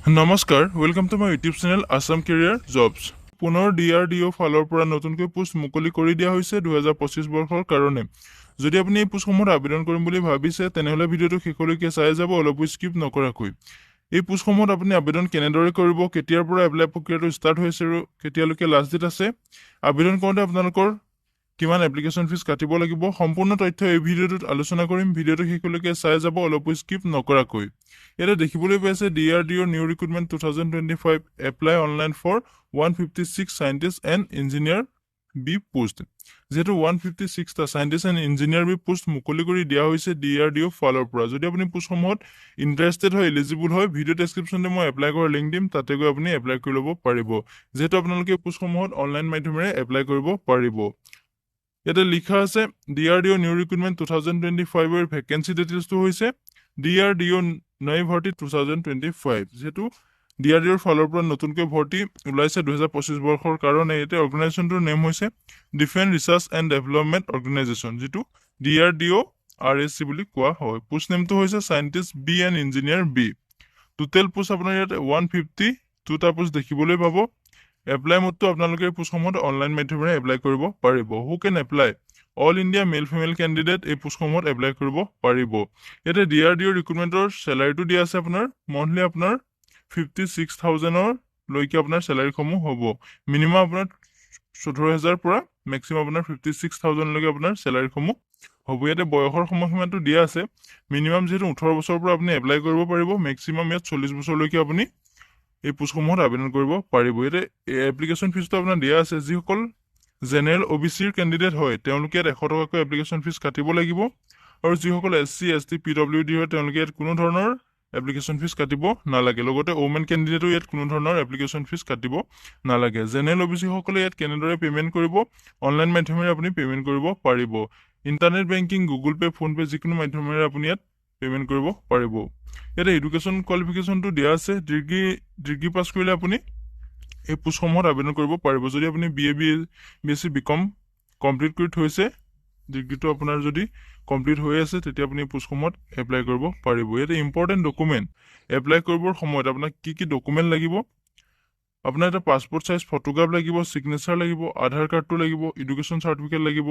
নমস্কাৰ welcome to my YouTube channel Assam career jobs পুনৰ DRDO ফালৰ পৰা নতুনকৈ পোষ্ট মুকলি কৰি দিয়া হৈছে 2025 বৰ্ষৰ কাৰণে যদি আপুনি এই পোষ্টসমূহত আবেদন কৰিম বুলি ভাবিছে তেনেহলে ভিডিঅটো শেষলৈকে চাই যাব অলপো স্কিপ নকৰাকৈ এই পোষ্টসমূহত আপুনি আবেদন কেনেদৰে কৰিব কেতিয়াৰ পৰা এপ্লাই প্ৰক্ৰিয়াটো ষ্টাৰ্ট হৈছে আৰু কেতিয়ালৈকে লাষ্ট ডেট আছে আবেদন কৰোঁতে আপোনালোকৰ কিমান এপ্লিকেশন ফিজ কাটিব লাগিব সম্পূৰ্ণ তথ্য এই ভিডিঅটোত আলোচনা কৰিম ভিডিঅটো শেষলৈকে চাই যাব অলপো স্কিপ নকৰাকৈ এটা দেখিবলৈ পাইছে DRDO new recruitment 2025 apply online for 156 scientist and engineer B post যেটো 156 টা scientist and engineer B post মুকলি কৰি দিয়া হৈছে DRDO ফালৰ পৰা যদি আপুনি পোষ্টসমূহত ইন্টাৰেষ্টেড হয় এলিজিবল হয় ভিডিও ডেসক্ৰিপচনতে মই এপ্লাই কৰাৰ লিংক দিম তাতে গৈ আপুনি এপ্লাই কৰি ল'ব পাৰিব যেটো আপোনালোকে পোষ্টসমূহত অনলাইন মাধ্যমেৰে এপ্লাই কৰিব পাৰিব এটা লিখা আছে DRDO নিউ ৰিক্ৰুটমেন্ট 2025 এৰ ভ্যাকেন্সি ডিটেইলছটো হৈছে DRDO নয় ভৰ্তি 2025 যেটো DRDO ফালৰ পৰা নতুনকৈ ভৰ্তি ওলাইছে 2025 বৰ্ষৰ কাৰণে এতে অৰ্গানাইজেচনটোৰ নেম হৈছে defence research and development organisation যেটো DRDO RSC বুলি কোৱা হয় পোষ্ট নেমটো হৈছে scientist B and engineer B total post আপোনাৰ ইয়াত 152 টা পোষ্ট দেখিবলৈ পাব এপ্লাই মোডটো আপোনালোকে পোষ্টসমূহত অনলাইন মাধ্যমেৰে এপ্লাই কৰিব পাৰিব who can apply all India male female candidate এই পোষ্টসমূহত এপ্লাই কৰিব পাৰিব এতে DRDO ৰিক্ৰুটমেন্টৰ স্যালাৰিটো দিয়া আছে আপোনাৰ মন্থলি আপোনাৰ 56000 ৰ লৈকে আপোনাৰ স্যালাৰি সমূহ হ'ব মিনিমাম আপোনাৰ 14000 পৰা ম্যাক্সিমাম আপোনাৰ 56000 লৈকে আপোনাৰ স্যালাৰি সমূহ হ'ব ইয়াতে বয়সৰ সময়সীমাটো দিয়া আছে মিনিমাম যেটো 18 বছৰৰ পৰা আপুনি এপ্লাই কৰিব পাৰিব ম্যাক্সিমাম ইয়াত 40 বছৰলৈকে আপুনি এই পোষ্টসমূহত আবেদন কৰিব পাৰিব ইয়াতে এপ্লিকেশন ফিজটো আপোনাৰ দিয়া আছে যিসকল জেনাৰেল OBCৰ ক্যান্ডিডেট হয় তেওঁলোকে 100 টকাকৈ এপ্লিকেশন ফিজ কাটিব লাগিব আৰু যিসকল SC ST PWD হয় তেওঁলোকে ইয়াত কোনো ধৰণৰ এপ্লিকেশন ফিজ কাটিব নালাগে লগতে ওমেন ক্যান্ডিডেটও ইয়াত কোনো ধৰণৰ এপ্লিকেশন ফিজ কাটিব নালাগে জেনাৰেল OBC সকলে ইয়াত কেনেদৰে পেমেন্ট কৰিব অনলাইন মাধ্যমেৰে আপুনি পেমেন্ট কৰিব পাৰিব internet banking Google pay phone pay যিকোনো মাধ্যমেৰে আপুনি ইয়াত পেমেন্ট কৰিব পাৰিব ইয়াতে এডুকেশন কোৱালিফিকেশনটো দিয়া আছে ডিগ্ৰী পাস কৰিলে আপুনি এই পোষ্টসমূহত আবেদন কৰিব পাৰিব যদি আপুনি BA BSc BCom কমপ্লিট কৰি থৈছে ডিগ্ৰীটো আপোনাৰ যদি কমপ্লিট হৈ আছে তেতিয়া আপুনি পোষ্টসমূহত এপ্লাই কৰিব পাৰিব ইয়াতে ইম্পৰ্টেন্ট ডকুমেন্ট এপ্লাই কৰিবৰ সময়ত আপোনাক কি ডকুমেন্ট লাগিব আপোনাৰ এটা পাসপোৰ্ট সাইজ ফটোগ্ৰাফ লাগিব সিগনেচাৰ লাগিব আধাৰ কাৰ্ডটো লাগিব এডুকেশন সাৰ্টিফিকেট লাগিব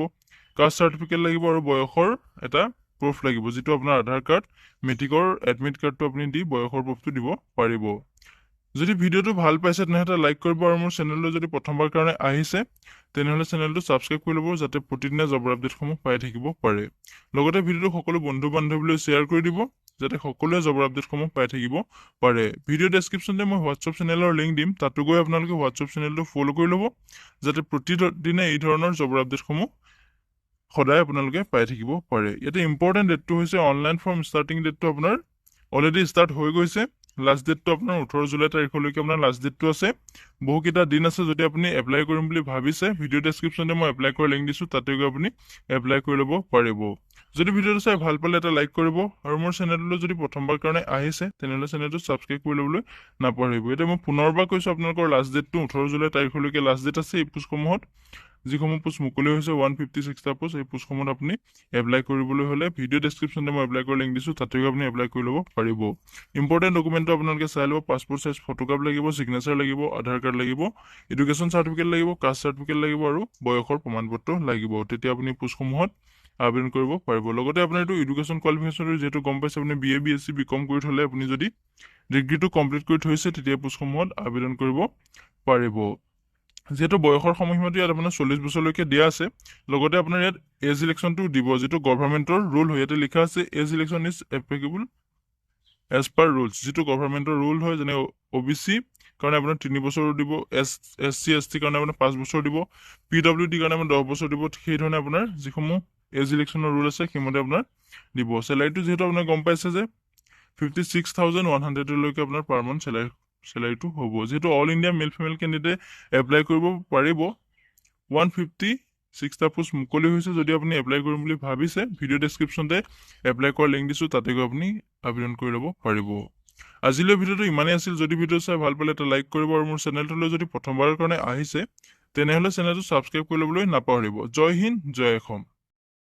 কাষ্ট সাৰ্টিফিকেট লাগিব আৰু বয়সৰ এটা প্ৰুফ লাগিব যেটো আপোনাৰ আধাৰ কাৰ্ড মেট্ৰিকৰ এডমিট কাৰ্ডটো আপুনি দি বয়সৰ প্ৰুফটো দিব পাৰিব যদি ভিডিওটো ভাল পাইছে তেনেহলে লাইক কৰিব আৰু মোৰ চেনেললৈ যদি প্ৰথমবাৰ কাৰণে আহিছে তেনেহলে চেনেলটো সাবস্ক্ৰাইব কৰি ল'ব যাতে প্ৰতিদিনে জবৰ আপডেটসমূহ পাই থাকিব পাৰে লগতে ভিডিওটো সকলো বন্ধু বান্ধৱীলৈ শ্বেয়াৰ কৰি দিব যাতে সকলোৱে জবৰ আপডেটসমূহ পাই থাকিব পাৰে ভিডিও ডেসক্ৰিপচনতে মই WhatsApp চেনেলৰ লিংক দিম তাতো গৈ আপোনালোকে WhatsApp চেনেলটো ফলো কৰি ল'ব যাতে প্ৰতিদিনে এই ধৰণৰ জবৰ আপডেটসমূহ সদায় আপোনালোকে পাই থাকিব পাৰে ইয়াতে ইম্পৰ্টেন্ট ডেটটো হৈছে অনলাইন ফৰ্ম ষ্টাৰ্টিং ডেটটো আপোনাৰ অলৰেডি ষ্টাৰ্ট হৈ গৈছে লাষ্ট ডেটটো আপোনাৰ 18 জুলাই তাৰিখলৈকে আপোনাৰ লাষ্ট ডেটটো আছে বহুকিটা দিন আছে যদি আপুনি এপ্লাই কৰিম বুলি ভাবিছে ভিডিও ডেসক্ৰিপচনতে মই এপ্লাই কৰাৰ লিংক দিছো তাতে গৈ আপুনি এপ্লাই কৰি ল'ব পাৰিব যদি ভিডিওটো চাই ভাল পালে এটা লাইক কৰিব আৰু মোৰ চেনেললৈ যদি প্ৰথমবাৰ কাৰণে আহিছে তেনেহলে চেনেলটো সাবস্ক্ৰাইব কৰি ল'বলৈ নাপাহৰিব এটা মই পুনৰবাৰ কৈছো আপোনালোকৰ লাষ্ট ডেটটো 18 জুলাই তাৰিখলৈকে লাষ্ট ডেট আছে এই পোষ্টসমূহত যিসমূহ পোষ্ট মুকলি হৈছে 156 টা পোষ্ট এই পোষ্টসমূহত আপুনি এপ্লাই কৰিবলৈ হলে ভিডিও ডেসক্ৰিপচনতে মই এপ্লাই কৰাৰ লিংক দিছো তাতে গৈ আপুনি এপ্লাই কৰি ল'ব পাৰিব ইম্পৰ্টেন্ট ডকুমেন্টটো আপোনালোকে চাই ল'ব পাসপোৰ্ট সাইজ ফটোগ্ৰাফ লাগিব সিগনেচাৰ লাগিব আধাৰ কাৰ্ড লাগিব এডুকেশন সাৰ্টিফিকেট লাগিব কাষ্ট সাৰ্টিফিকেট লাগিব আৰু বয়সৰ প্ৰমাণপত্ৰ লাগিব তেতিয়া আপুনি পোষ্টসমূহত আবেদন কৰিব পাৰিব লগতে আপোনাৰ এটো এডুকেশন কোৱালিফিকেশনৰ যেটো গম পাইছে আপুনি BA BSc BCom কৰি থলে আপুনি যদি ডিগ্ৰীটো কমপ্লিট কৰি থৈছে তেতিয়া পোষ্টসমূহত আবেদন কৰিব পাৰিব যেটো বয়সৰ সময়সীমাটো ইয়াত আপোনাৰ 40 বছৰলৈকে দিয়া আছে লগতে আপোনাৰ ইয়াত এজ ইলেকশনটো দিব যেটো গভৰ্ণমেন্টৰ ৰুল হয় ইয়াতে লিখা আছে as election is applicable as per rules যেটো গভৰ্ণমেন্টৰ ৰুল হয় যেনে OBC কাৰণে আপোনাৰ 3 বছৰ দিব SC ST কাৰণে আপোনাৰ 5 বছৰ দিব PWD কাৰণে আপোনাৰ 10 বছৰ দিব সেই ধৰণে আপোনাৰ যিসমূহ এজ ইলেকশনৰ ৰুল আছে কিমতে আপোনাৰ দিব স্যালাৰিটো যেটো আপোনাৰ গম পাইছে যে 56100 লৈকে আপোনাৰ পাৰ মান্থ স্যালাৰিটো হ'ব যেটো all India male female candidate apply কৰিব পাৰিব 156 টা পোষ্ট মুকলি হৈছে যদি আপুনি এপ্লাই কৰিম বুলি ভাবিছে ভিডিও ডেসক্ৰিপচনতে এপ্লাই কৰাৰ লিংক দিছো তাতে গৈ আপুনি আবেদন কৰি ল'ব পাৰিব আজিলৈ ভিডিওটো ইমানেই আছিল যদি ভিডিও চাই ভাল পালে এটা লাইক কৰিব আৰু মোৰ চেনেলটোলৈ যদি প্ৰথমবাৰৰ কাৰণে আহিছে তেনেহলে চেনেলটো সাবস্ক্ৰাইব কৰি ল'বলৈ নাপাহৰিব জয় হিন্দ জয় অসম